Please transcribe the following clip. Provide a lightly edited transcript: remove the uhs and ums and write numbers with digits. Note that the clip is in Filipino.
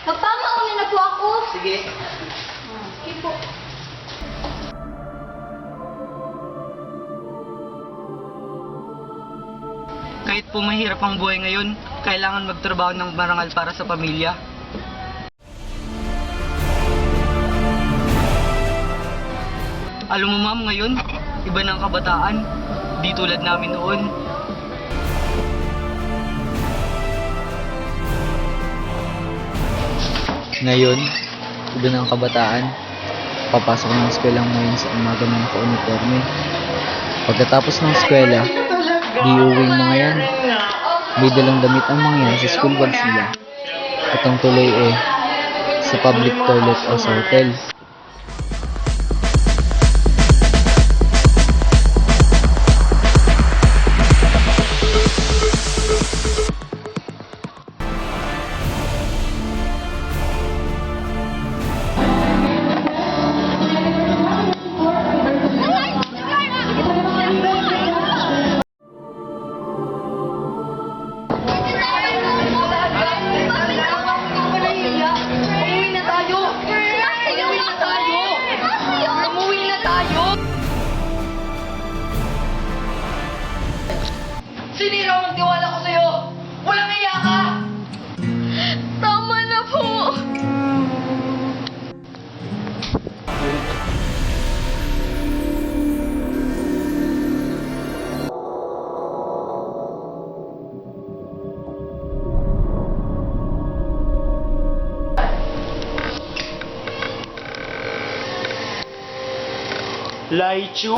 Magpamauna na po ako. Sige. Sige po. Kahit po mahirap ang buhay ngayon, kailangan magtrabaho ng marangal para sa pamilya. Alam mo ma'am, ngayon, iba na ang kabataan. Di tulad namin noon. Ngayon, iba na ang kabataan. Papasok ng eskwela ngayon sa umaga ng naka-uniforme. Pagkatapos ng eskwela, di uwing mga yan. May dalang damit ang mga yan sa school bags nila. At ang tuloy sa public toilet o sa hotel. Sinira mo ang tiwala ko sa'yo! Walang iya ka! Tama na po. Laichu?